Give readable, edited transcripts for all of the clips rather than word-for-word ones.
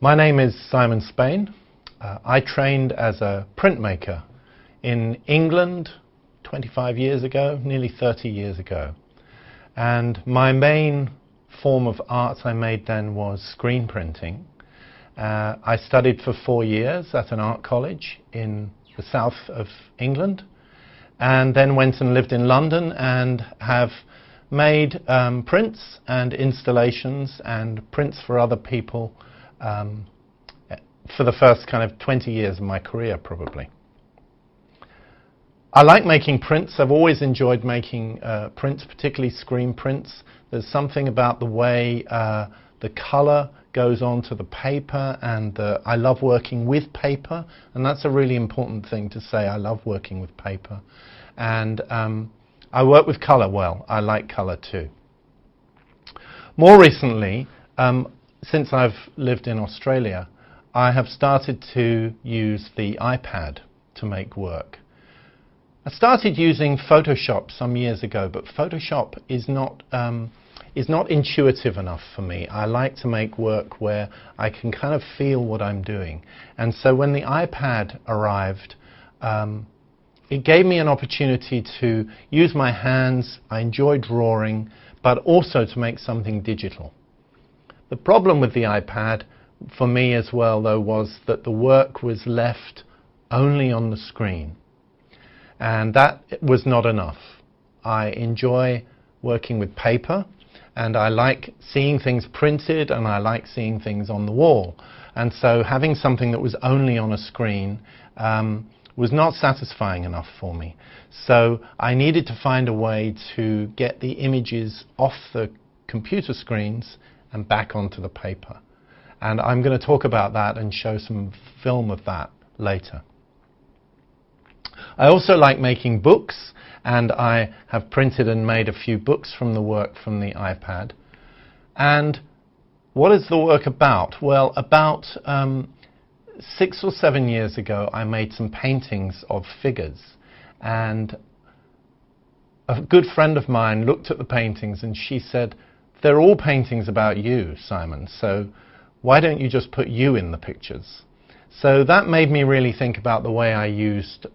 My name is Simon Spain. I trained as a printmaker in England 25 years ago, nearly 30 years ago. And my main form of art I made then was screen printing. I studied for 4 years at an art college in the south of England, and then went and lived in London and have made prints and installations and prints for other people for the first kind of 20 years of my career, probably. I like making prints. I've always enjoyed making prints, particularly screen prints. There's something about the way the colour goes onto the paper, and I love working with paper, and that's a really important thing to say. I love working with paper. And I work with colour well. I like colour too. More recently, since I've lived in Australia, I have started to use the iPad to make work. I started using Photoshop some years ago, but Photoshop is not intuitive enough for me. I like to make work where I can kind of feel what I'm doing. And so when the iPad arrived, it gave me an opportunity to use my hands. I enjoy drawing, but also to make something digital. The problem with the iPad, for me as well, though, was that the work was left only on the screen. And that was not enough. I enjoy working with paper, and I like seeing things printed, and I like seeing things on the wall. And so having something that was only on a screen was not satisfying enough for me. So I needed to find a way to get the images off the computer screens and back onto the paper. And I'm going to talk about that and show some film of that later. I also like making books, and I have printed and made a few books from the work from the iPad. And what is the work about? Well, about 6 or 7 years ago, I made some paintings of figures, and a good friend of mine looked at the paintings and she said, "They're all paintings about you, Simon, so why don't you just put you in the pictures?" So that made me really think about the way I used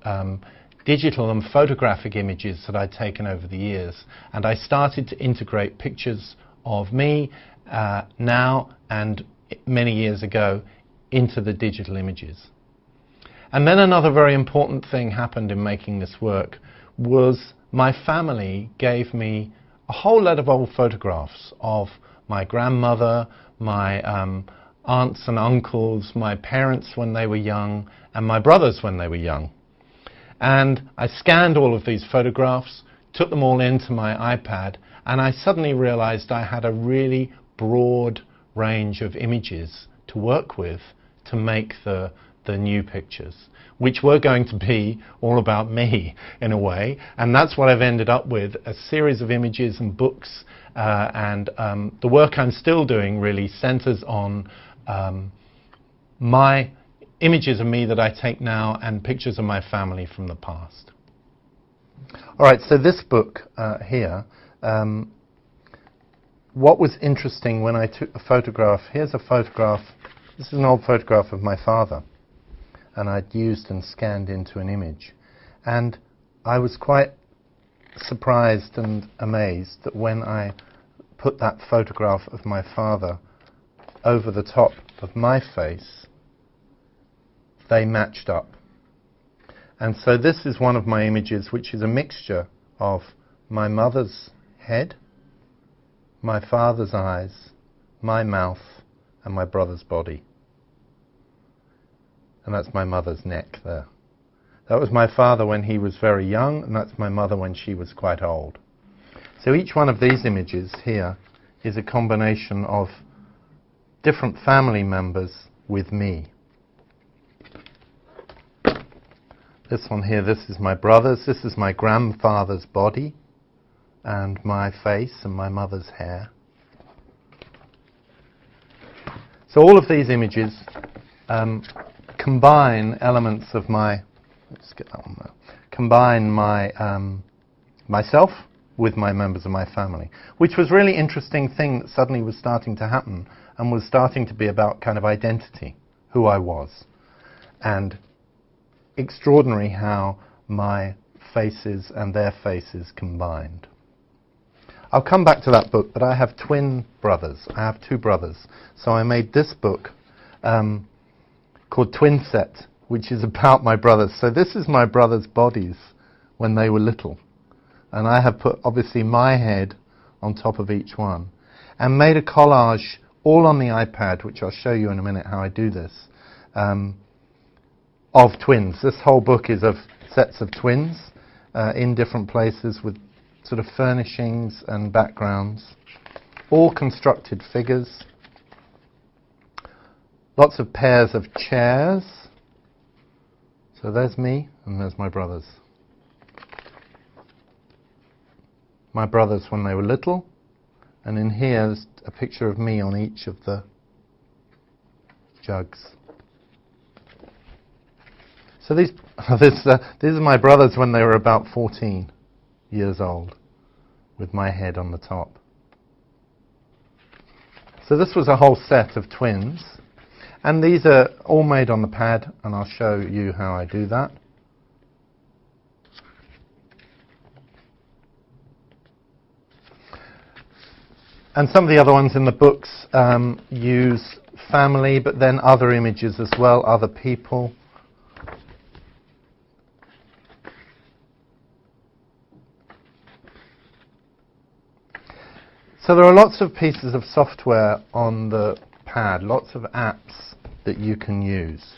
digital and photographic images that I'd taken over the years, and I started to integrate pictures of me now and many years ago into the digital images. And then another very important thing happened in making this work was my family gave me a whole lot of old photographs of my grandmother, my aunts and uncles, my parents when they were young, and my brothers when they were young. And I scanned all of these photographs, took them all into my iPad, and I suddenly realized I had a really broad range of images to work with to make the new pictures, which were going to be all about me in a way. And that's what I've ended up with, a series of images and books, and the work I'm still doing really centers on my images of me that I take now and pictures of my family from the past. All right, so this book here, what was interesting when I took the photograph, here's a photograph, this is an old photograph of my father, and I'd used and scanned into an image. And I was quite surprised and amazed that when I put that photograph of my father over the top of my face, they matched up. And so this is one of my images, which is a mixture of my mother's head, my father's eyes, my mouth, and my brother's body. And that's my mother's neck there. That was my father when he was very young, and that's my mother when she was quite old. So each one of these images here is a combination of different family members with me. This one here, this is my brother's, this is my grandfather's body, and my face and my mother's hair. So all of these images combine elements of my, let's get that one there, combine my myself with my members of my family, which was really interesting thing that suddenly was starting to happen and was starting to be about kind of identity, who I was. And extraordinary how my faces and their faces combined. I'll come back to that book, but I have twin brothers. I have two brothers. So I made this book called Twin Set, which is about my brothers. So this is my brothers' bodies when they were little. And I have put, obviously, my head on top of each one. And made a collage all on the iPad, which I'll show you in a minute how I do this, of twins. This whole book is of sets of twins in different places with sort of furnishings and backgrounds, all constructed figures, lots of pairs of chairs. So there's me and there's my brothers. My brothers when they were little, and in here there's a picture of me on each of the jugs. So these are my brothers when they were about 14 years old, with my head on the top. So this was a whole set of twins, and these are all made on the pad, and I'll show you how I do that. And some of the other ones in the books use family, but then other images as well, other people. So there are lots of pieces of software on the pad, lots of apps that you can use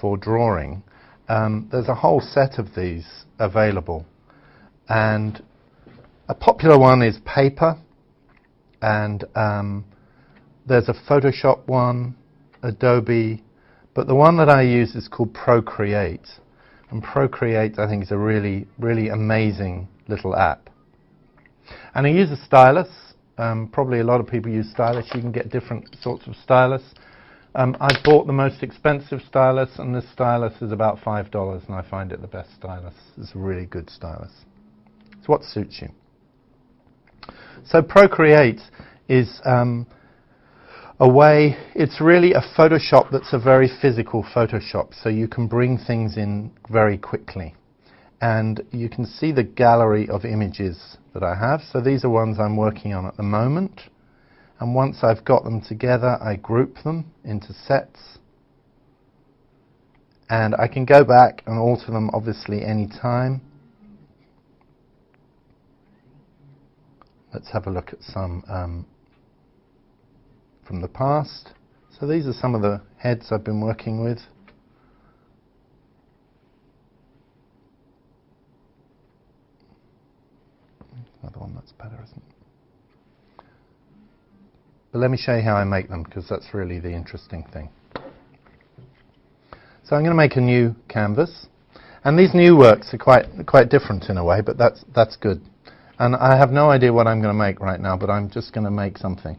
for drawing. There's a whole set of these available. And a popular one is Paper. And there's a Photoshop one, Adobe, but the one that I use is called Procreate. And Procreate, I think, is a really, really amazing little app. And I use a stylus. Probably a lot of people use stylus. You can get different sorts of stylus. I bought the most expensive stylus, and this stylus is about $5, and I find it the best stylus. It's a really good stylus. It's what suits you. So Procreate is a way, it's really a Photoshop that's a very physical Photoshop, so you can bring things in very quickly. And you can see the gallery of images that I have. So these are ones I'm working on at the moment. And once I've got them together, I group them into sets. And I can go back and alter them, obviously, any time. Let's have a look at some from the past. So these are some of the heads I've been working with. Another one that's better, isn't it? But let me show you how I make them, because that's really the interesting thing. So I'm going to make a new canvas. And these new works are quite different in a way, but that's good. And I have no idea what I'm going to make right now, but I'm just going to make something.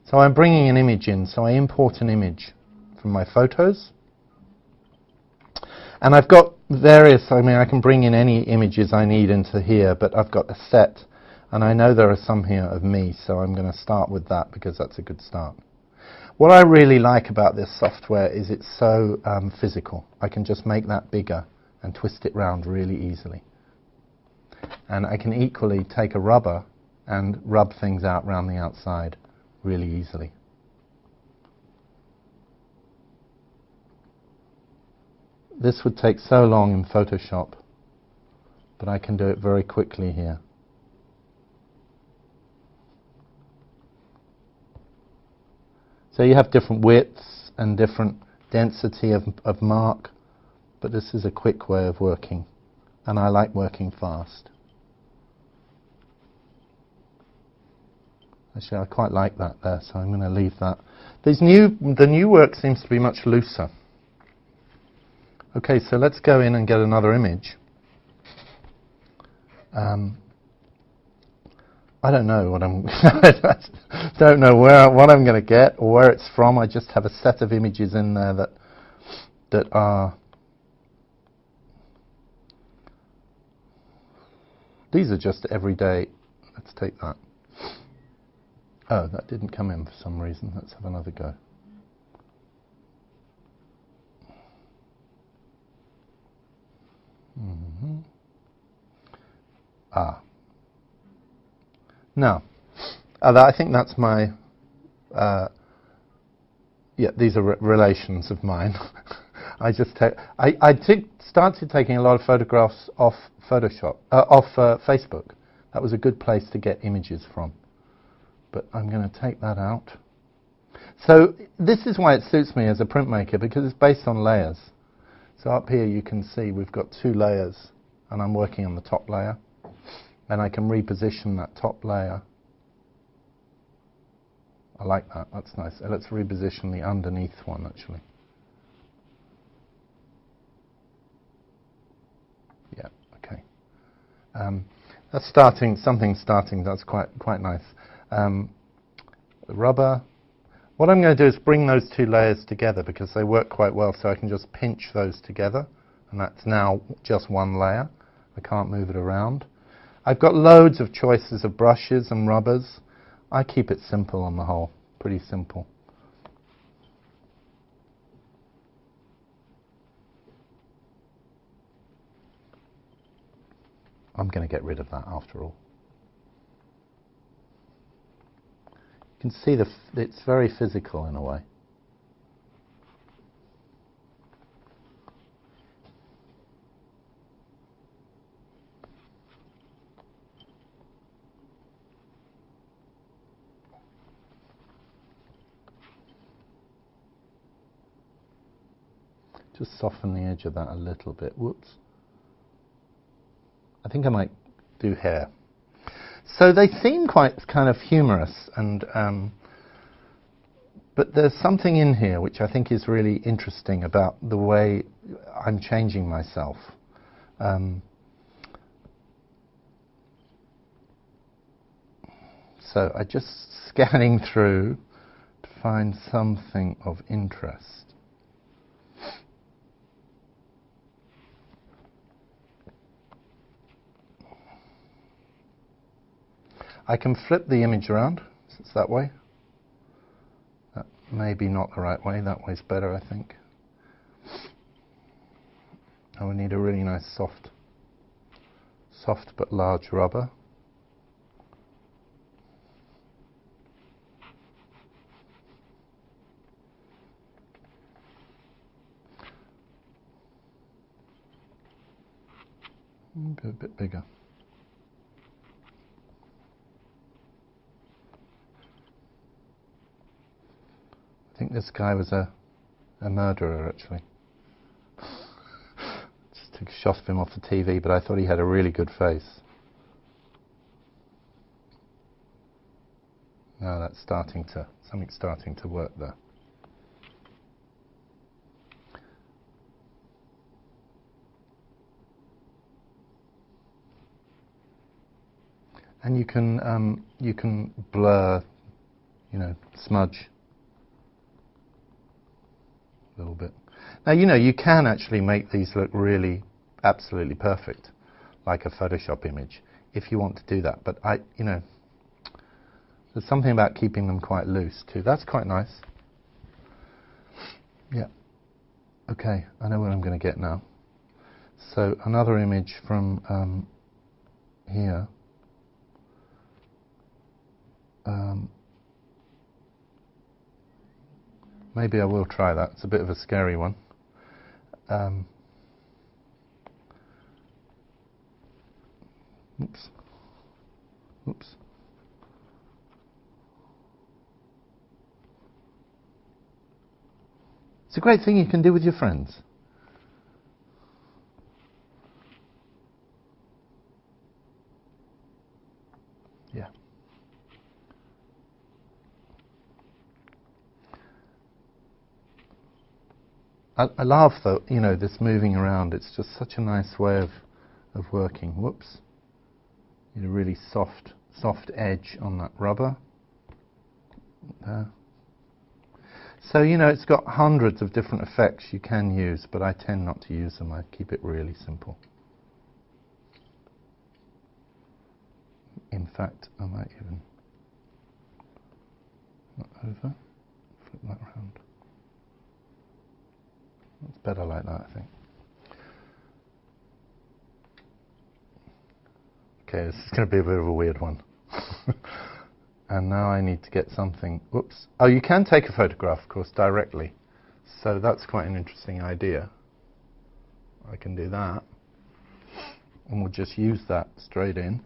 So I'm bringing an image in, so I import an image from my photos. And I've got various, I can bring in any images I need into here, but I've got a set, and I know there are some here of me, so I'm going to start with that because that's a good start. What I really like about this software is it's so physical. I can just make that bigger and twist it round really easily. And I can equally take a rubber and rub things out round the outside really easily. This would take so long in Photoshop, but I can do it very quickly here. So you have different widths and different density of mark, but this is a quick way of working, and I like working fast. Actually, I quite like that there, so I'm going to leave that. The new work seems to be much looser. Okay, so let's go in and get another image. I don't know what I'm don't know what I'm going to get or where it's from. I just have a set of images in there that are. These are just everyday let's take that. Oh, that didn't come in for some reason. Let's have another go. Now, I think that's my, these are relations of mine. I started taking a lot of photographs off Facebook. That was a good place to get images from. But I'm going to take that out. So this is why it suits me as a printmaker, because it's based on layers. So up here you can see we've got 2 layers, and I'm working on the top layer. And I can reposition that top layer. I like that, that's nice. Let's reposition the underneath one actually. Yeah, okay. That's something starting, that's quite nice. Rubber. What I'm going to do is bring those 2 layers together because they work quite well, so I can just pinch those together, and that's now just 1 layer. I can't move it around. I've got loads of choices of brushes and rubbers. I keep it simple on the whole, pretty simple. I'm going to get rid of that after all. You can see it's very physical in a way. Just soften the edge of that a little bit. Whoops. I think I might do hair. So they seem quite kind of humorous, and but there's something in here which I think is really interesting about the way I'm changing myself. So I'm just scanning through to find something of interest. I can flip the image around, so it's that way. That may be not the right way, that way's better I think. And we need a really nice soft but large rubber. Go a bit bigger. I think this guy was a murderer, actually. Just took a shot of him off the TV, but I thought he had a really good face. Now that's something's starting to work there. And you can blur, smudge a little bit. Now, you can actually make these look really absolutely perfect, like a Photoshop image, if you want to do that. But there's something about keeping them quite loose too. That's quite nice. Yeah. Okay, I know what I'm going to get now. So another image from here. Maybe I will try that. It's a bit of a scary one. Oops. Oops. It's a great thing you can do with your friends. Yeah. I love this moving around. It's just such a nice way of working. Whoops. A really soft edge on that rubber. There. So it's got hundreds of different effects you can use, but I tend not to use them. I keep it really simple. In fact, I might even not over, flip that around. It's better like that, I think. Okay, this is going to be a bit of a weird one. And now I need to get something. Whoops. Oh, you can take a photograph, of course, directly. So that's quite an interesting idea. I can do that. And we'll just use that straight in.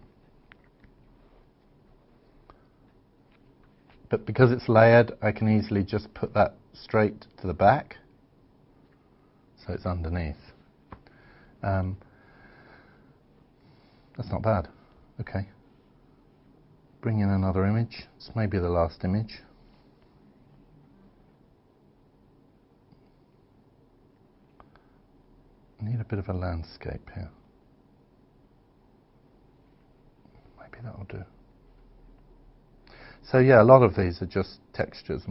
But because it's layered, I can easily just put that straight to the back. So it's underneath. That's not bad. Okay. Bring in another image. It's maybe the last image. I need a bit of a landscape here. Maybe that'll do. So yeah, a lot of these are just textures.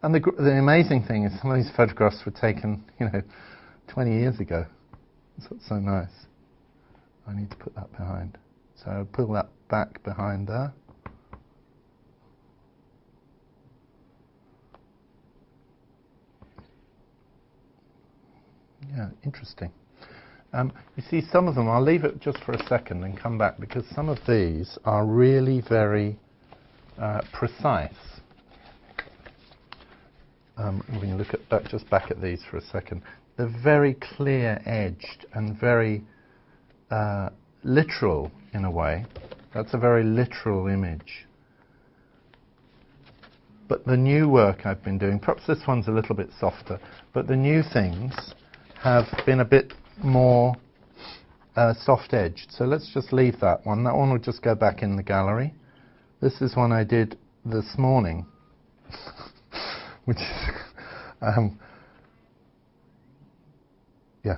And the amazing thing is some of these photographs were taken, 20 years ago. That's what's so nice. I need to put that behind. So I'll pull that back behind there. Yeah, interesting. You see, some of them, I'll leave it just for a second and come back, because some of these are really very precise. We can look at that, just back at these for a second. They're very clear-edged and very literal in a way. That's a very literal image. But the new work I've been doing, perhaps this one's a little bit softer, but the new things have been a bit more soft-edged. So let's just leave that one. That one will just go back in the gallery. This is one I did this morning, which is, yeah.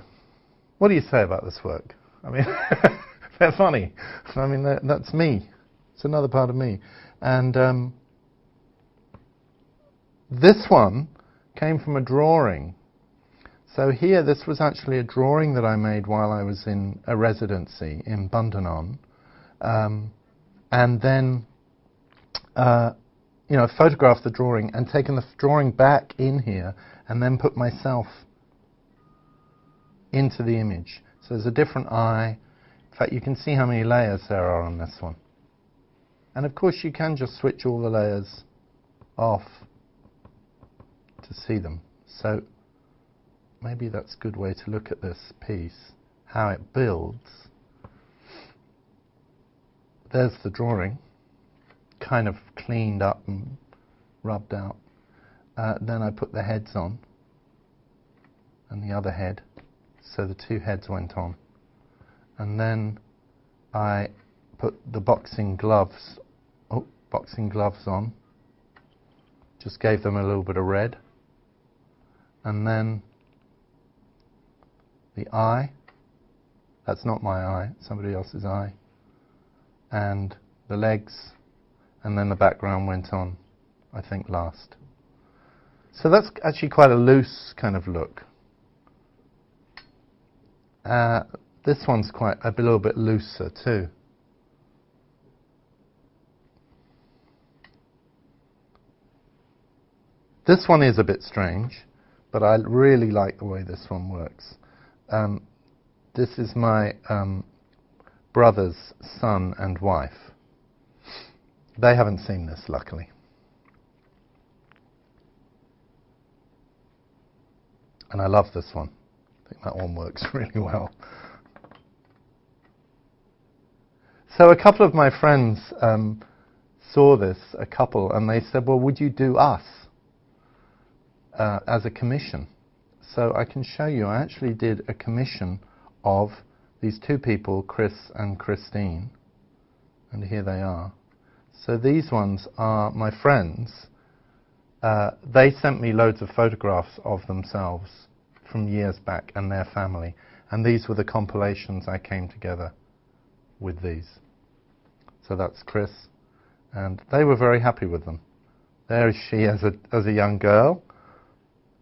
What do you say about this work? I mean, they're funny. I mean, that's me. It's another part of me. And this one came from a drawing. So here, this was actually a drawing that I made while I was in a residency in Bundanon. And then, photographed the drawing and taken the drawing back in here and then put myself into the image. So there's a different eye. In fact, you can see how many layers there are on this one. And of course, you can just switch all the layers off to see them. So maybe that's a good way to look at this piece, how it builds. There's the drawing, kind of cleaned up and rubbed out. Then I put the heads on, and the other head. So the two heads went on. And then I put the boxing gloves on. Just gave them a little bit of red. And then the eye. That's not my eye, somebody else's eye. And the legs. And then the background went on, I think, last. So that's actually quite a loose kind of look. This one's quite a little bit looser too. This one is a bit strange, but I really like the way this one works. This is my brother's son and wife. They haven't seen this, luckily. And I love this one. I think that one works really well. So a couple of my friends saw this, a couple, and they said, well, would you do us as a commission? So I can show you, I actually did a commission of these two people, Chris and Christine, and here they are. So these ones are my friends. They sent me loads of photographs of themselves from years back and their family, and these were the compilations I came together with these. So that's Chris, and they were very happy with them. There is she as a young girl,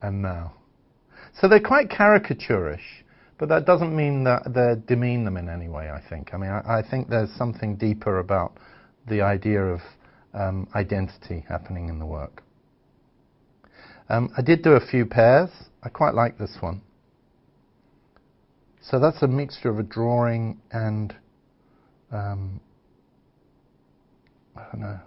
and now. So they're quite caricaturish, But that doesn't mean that they demean them in any way, I think. I mean, I think there's something deeper about the idea of identity happening in the work. I did do a few pairs. I quite like this one. So that's a mixture of a drawing and, I don't know.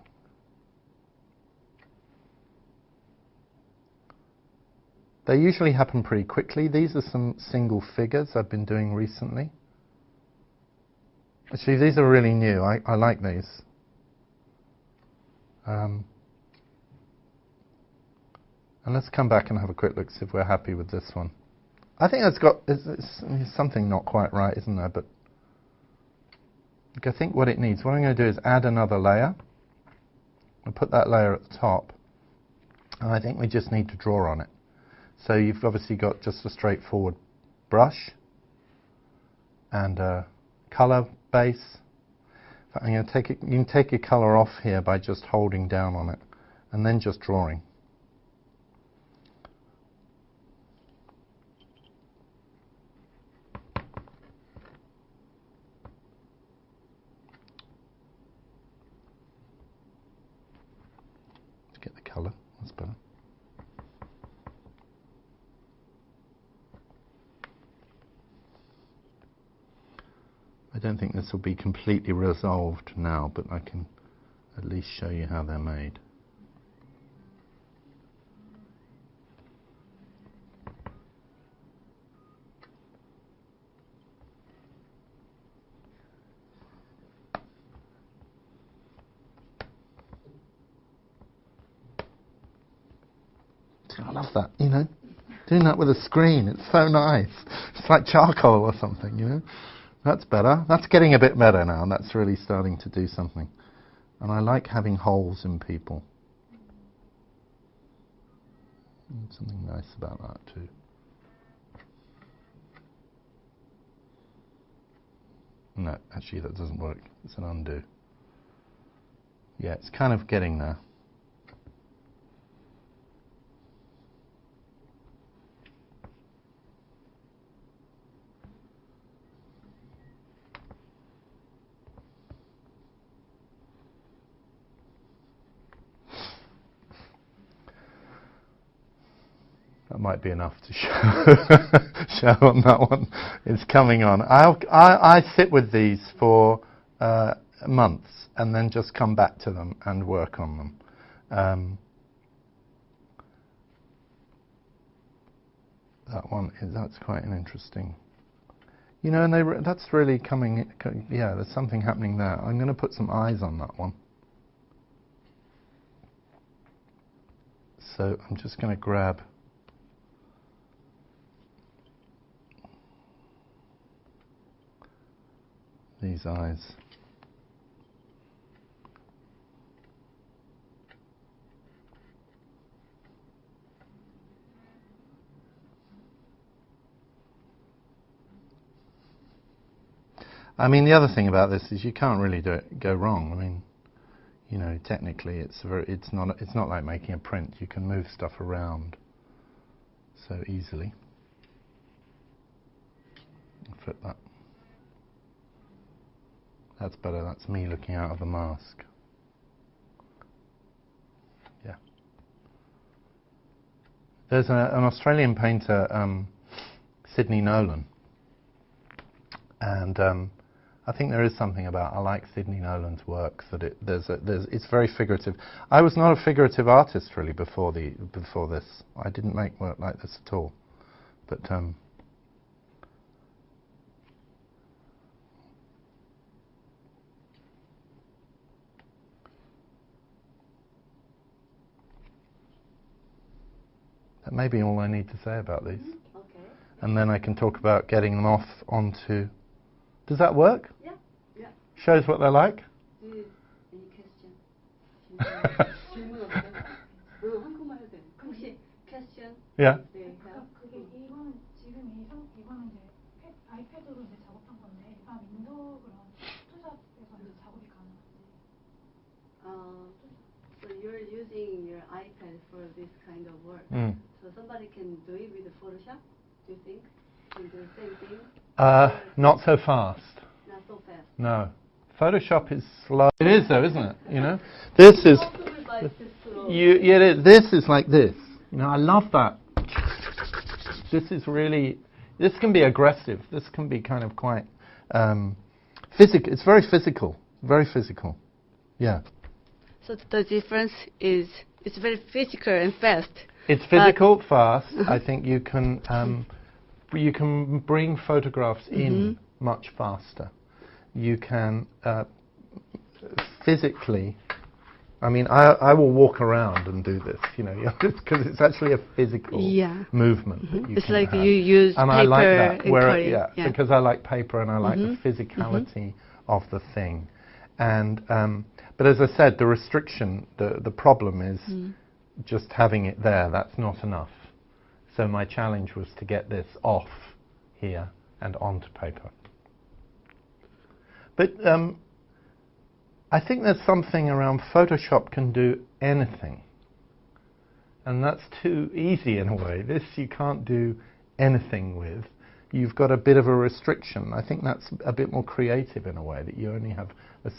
They usually happen pretty quickly. These are some single figures I've been doing recently. Actually, these are really new. I like these. And let's come back and have a quick look, see if we're happy with this one. I think it's something not quite right, isn't there? But I think what it needs, what I'm going to do is add another layer. I'll put that layer at the top. And I think we just need to draw on it. So you've obviously got just a straightforward brush and a colour base. I'm going to take it, you can take your colour off here by just holding down on it and then just drawing. Let's get the colour, that's better. I don't think this will be completely resolved now, but I can at least show you how they're made. I love that, you know, doing that with a screen, it's so nice. It's like charcoal or something, you know. That's better. That's getting a bit better now. That's really starting to do something. And I like having holes in people. Something nice about that too. No, actually that doesn't work. It's an undo. Yeah, it's kind of getting there. That might be enough to show on that one. It's coming on. I sit with these for months and then just come back to them and work on them. That one, that's quite an interesting. You know, and that's really coming, yeah, there's something happening there. I'm going to put some eyes on that one. So I'm just going to grab these eyes. I mean, the other thing about this is you can't really go wrong. I mean, you know, technically it's not like making a print. You can move stuff around so easily. Flip that. That's better. That's me looking out of the mask. Yeah. There's an Australian painter, Sidney Nolan, and I think there is something about, I like Sidney Nolan's work, that it's very figurative. I was not a figurative artist really before this. I didn't make work like this at all, but that may be all I need to say about these. Okay. And then I can talk about getting them off onto. Does that work? Yeah. Yeah. Shows what they're like? Any question? 질문 없어요? 한국말 해도 돼. 혹시 question? Yeah. 그게 이거는 지금 이거는 이제 아이패드로 이제 작업한 건데 일반 윈도우 그런 포토샵에서 이제 작업이 가능한지. So you're using your iPad for this kind of work. So somebody can do it with Photoshop, do you think? to do the same thing? Not so fast. Not so fast. No. Photoshop is slow. It is though, isn't it? You know? This is... it is. This is like this. You know, I love that. This is really... This can be aggressive. This can be kind of quite... physical. It's very physical. Very physical. Yeah. So the difference is it's very physical and fast. It's physical, fast. I think you can bring photographs in much faster. You can physically. I mean, I will walk around and do this, you know, because it's actually a physical movement. That you it's can like have. you use and paper I like that, and because I like paper and I like the physicality of the thing. And but as I said, the restriction, the problem is just having it there. That's not enough. So my challenge was to get this off here and onto paper. But I think there's something around Photoshop can do anything. And that's too easy in a way. This you can't do anything with. You've got a bit of a restriction. I think that's a bit more creative in a way, that you only have,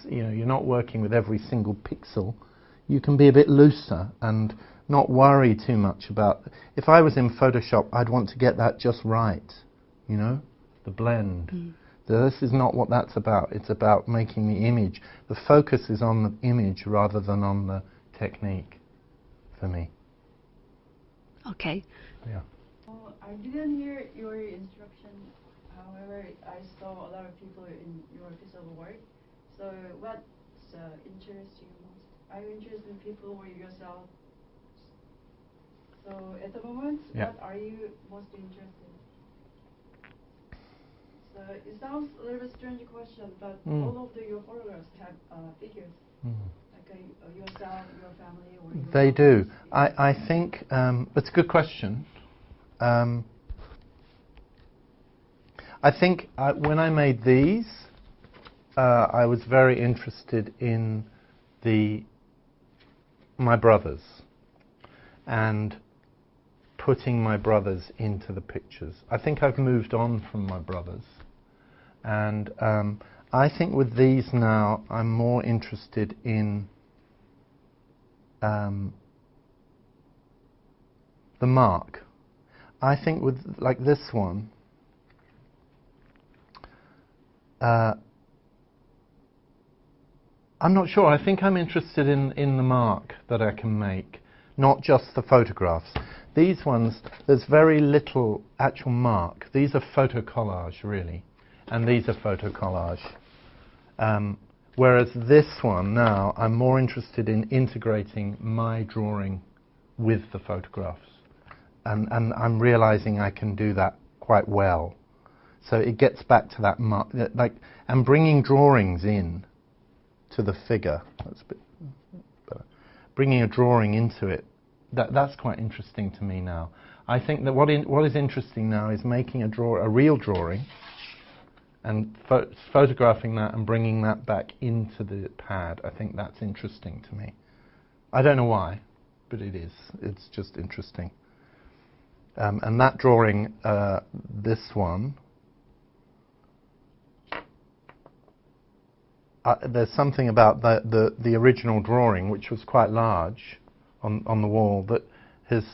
you're not working with every single pixel. You can be a bit looser and not worry too much about... If I was in Photoshop, I'd want to get that just right, you know, the blend. This is not what that's about. It's about making the image. The focus is on the image rather than on the technique, for me. Okay. Yeah. I didn't hear your instruction. However, I saw a lot of people in your piece of work. So what interests you most? Are you interested in people or yourself? So at the moment, what are you most interested in? So it sounds a little bit strange question, but all of your photographs have figures. Like yourself, your family, or your They do. I think that's a good question. I think when I made these, I was very interested in my brothers and putting my brothers into the pictures. I think I've moved on from my brothers, and I think with these now I'm more interested in the mark. I think with like this one, I'm not sure. I think I'm interested in the mark that I can make, not just the photographs. These ones, there's very little actual mark. These are photo collage, really, and these are photo collage. Whereas this one now, I'm more interested in integrating my drawing with the photographs. And I'm realizing I can do that quite well. So it gets back to that and bringing drawings in to the figure. That's a bit better. Bringing a drawing into it, that's quite interesting to me now. I think that what is interesting now is making a real drawing and photographing that and bringing that back into the pad. I think that's interesting to me. I don't know why, but it is. It's just interesting. And that drawing, this one, there's something about the original drawing, which was quite large on the wall, that has...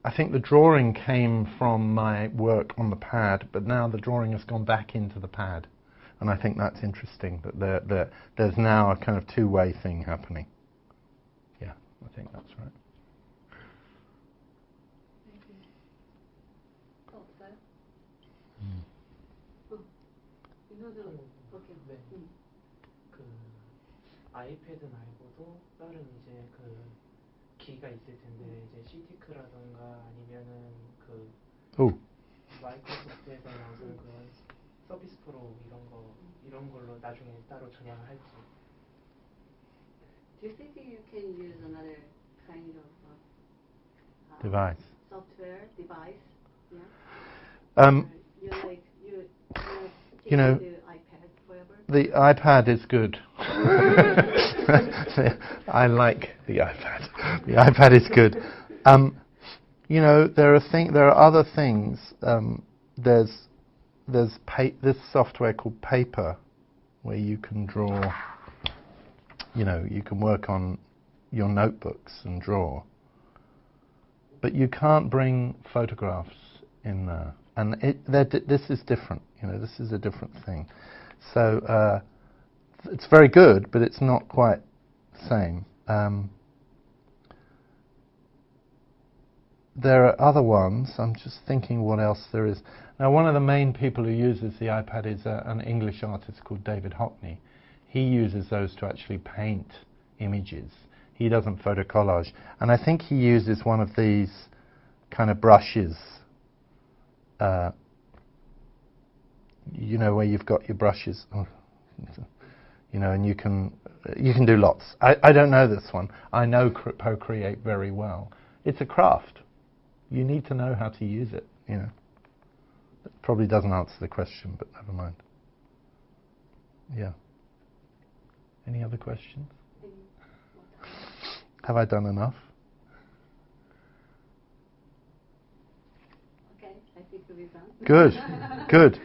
I think the drawing came from my work on the pad, but now the drawing has gone back into the pad. And I think that's interesting, that there's now a kind of two-way thing happening. Yeah, I think that's right. 아이패드 말고도 다른 이제 그 기가 있을 텐데 이제 CT크라던가 아니면은 그 마이크로소프트에서 나오는 그런 서비스 프로 이런 걸로 나중에 따로 전향을 할지. Do you think you can use another kind of device? Software device? Yeah. You know, the iPad forever? the iPad is good. I like the iPad. The iPad is good. you know, there are other things. There's this software called Paper, where you can draw. You know, you can work on your notebooks and draw, but you can't bring photographs in there. And this is different. You know, this is a different thing. So it's very good, but it's not quite the same. There are other ones. I'm just thinking what else there is. Now, one of the main people who uses the iPad is an English artist called David Hockney. He uses those to actually paint images. He doesn't photo collage. And I think he uses one of these kind of brushes, you know, where you've got your brushes, you know, and you can do lots. I don't know this one. I know Procreate very well. It's a craft. You need to know how to use it, you know. It probably doesn't answer the question, but never mind. Yeah. Any other questions? Have I done enough? Okay, I think we've done. Good, good.